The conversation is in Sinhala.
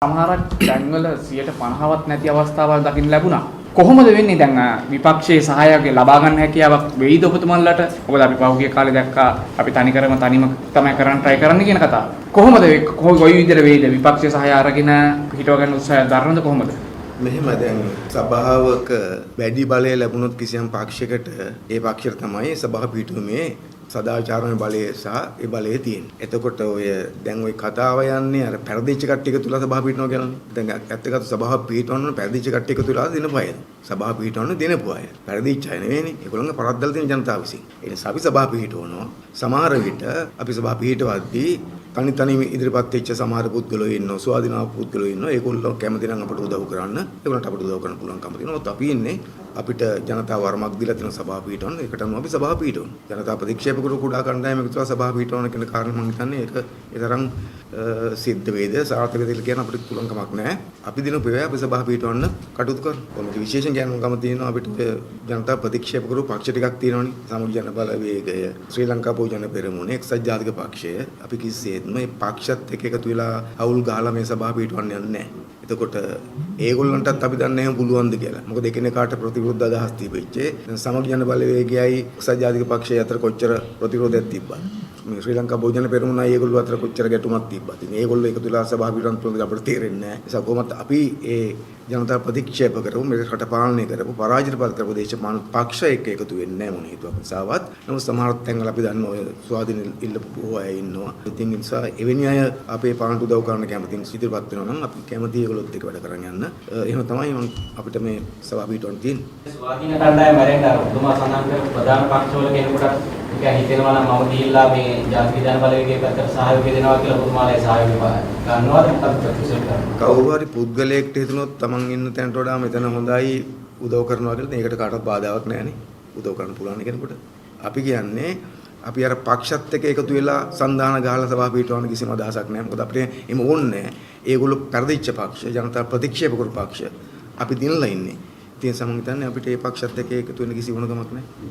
සමහරක් තැන්වල 50%වත් නැති අවස්ථාවල් දකින්න ලැබුණා. කොහොමද වෙන්නේ දැන් විපක්ෂයේ සහායය ලබා ගන්න හැකියාවක් වෙයිද ඔබතුමන්ලට? මොකද අපි පහුගිය කාලේ දැක්කා අපි තනිම තමයි කරන්න try කරන්න කියන කතාව. කොහොමද කොයි විදිහට වෙයිද විපක්ෂයේ සහාය අරගෙන හිටව ගන්න උත්සාහය දරනද කොහොමද? මෙහෙම දැන් සභාවක වැඩි බලය ලැබුණොත් කිසියම් පක්ෂයකට ඒ පක්ෂයට තමයි සභාව පිටුමේ සදාචාරමය බලය සහ ඒ බලය තියෙන්නේ. එතකොට ඔය දැන් ওই කතාව යන්නේ අර පෙරදිච්ච කට්ටිය තුල සභාව පිටනවා කියලානේ. දැන් ඇත්තකට සභාව පිටවන්න පෙරදිච්ච කට්ටිය තුල දිනපු අය. සභාව පිටවන්න දිනපු අය. පෙරදිච්ච අය නෙවෙයිනේ. ඒගොල්ලන්ගේ පරද්දලා තියෙන ජනතාව විසින්. ඒ නිසා අපි සභාව පිටවනවා. සමහර විට අපි සභාව පිටවද්දී තනිව ඉදිරිපත් වෙච්ච සමහර පුද්ගලයෝ ඉන්නවා. ස්වාධීනව පුද්ගලයෝ ඉන්නවා. ඒගොල්ලෝ කැමති නම් අපට උදව් කරන්න. ඒගොල්ලන්ට අපට උදව් කරන්න පුළුවන්කම තියෙනවා. අපි ඉන්නේ අපිට ජනතාව වරමක් දීලා තියෙන සභාව පිටවන්න. ඒකට අනුව අපි සභාව පිටවනවා. ජනතා ප්‍රතික්ෂේප කරු කුඩා කණ්ඩායමක තුලා සභාව පිටවන කියන කාරණා මම හිතන්නේ ඒක ඒ තරම් සිද්ධ වේද සාර්ථක වේද කියන අපිට පුළුවන් කමක් නැහැ. අපි දිනු පෙරේ අපි සභාව පිටවන්න කටයුතු කරනවා. කොහොමද විශේෂයෙන් කියනකම තියෙනවා අපිට ජනතා ප්‍රතික්ෂේප කරු පක්ෂ ටිකක් තියෙනවනේ. සමුජ ජන බලවේගය, ශ්‍රී ලංකා පොදු ජන පෙරමුණ, එක්සත් ජාතික පක්ෂය. අපි කිසිසේත්ම මේ පක්ෂත් එක්ක එකතු වෙලා අවුල් ගහලා මේ සභාව පිටවන්න යන්නේ නැහැ. එතකොට ඒගොල්ලන්ටත් අපි දන්නේ එහෙම පුළුවන්ද කියලා. මොකද එකිනෙකාට ප්‍රතිවිරුද්ධ අදහස් තිබෙච්චේ. සමග ජන බලවේගයයි එක්සත් ජාතික පක්ෂය අතර කොච්චර ප්‍රතිවිරෝධයක් තිබ්බද? මේ ශ්‍රී ලංකා බොජන පෙරමුණයි ඒගොල්ලෝ අතර කොච්චර ගැටුමක් තිබ්බද? ඉතින් ඒගොල්ලෝ එකතු වෙලා සභාව පිටවන්න පුළුවන්ද අපිට තේරෙන්නේ නැහැ. ඒ නිසා කොහොමද අපි ඒ ජනතා ප්‍රතික්ෂේප කරමු මේක රට පාලනය කරපු පරාජිතපත් කරපු දේශපාලන පක්ෂ එක්ක එකතු වෙන්නේ නැහැ මොන හේතුවක් නිසාවත්. නමුත් සමහර තැන්වල අපි දන්නවා ඔය ස්වාධීන ඉල්ලපු බොහෝ අය ඉන්නවා. ඉතින් ඒ නිසා එවැනි අය අපේ පාලනට උදව් කරන්න කැමතින් ඉදිරිපත් වෙනවා නම් අපි කැමතියි ඒගොල්ලොත් එක්ක වැඩ කරන් යන්න. එහෙම තමයි අපිට මේ සභාව පිටවන්න තියෙන්නේ. ස්වාධීන කණ්ඩායම මැරෙන්න අර ඔබතුමා සඳහන් කරපු ප්‍රධාන පක්ෂවල කෙනෙකුට නිකන් හිතෙනවා නම් මම ගිහිල්ලා මේ ජාතික ජන බලවේගයේ පැත්තට සහයෝගය දෙනවා කියලා ඔබතුමාලා සහයෝගය ගන්නවද නැත්නම් ප්‍රතික්ෂේප කරනවද? කවුරු හරි පුද්ගලයෙක්ට හිතුනොත් Taman ඉන්න තැනට වඩා මෙතන හොඳයි උදව් කරනවා කියලා ඒකට කාටවත් බාධාවක් නැහැ නේ. උදව් කරන්න පුළුවන් කෙනෙකුට. අපි කියන්නේ අපි අර පක්ෂත් එක්ක එකතු වෙලා සංධාන ගහලා සභාව පිටවන්න කිසිම අදහසක් නැහැ. මොකද අපිට එහෙම ඕනේ නැහැ. ඒගොල්ලෝ පෙරදිච්ච පක්ෂ, ජනතා ප්‍රතික්ෂේප කරපු පක්ෂ. අපි දිනලා ඉන්නේ. ඉතින් සමන් හිතන්නේ අපිට මේ පක්ෂත් එක්ක එකතු වෙන්න කිසි වුණකමක් නැහැ.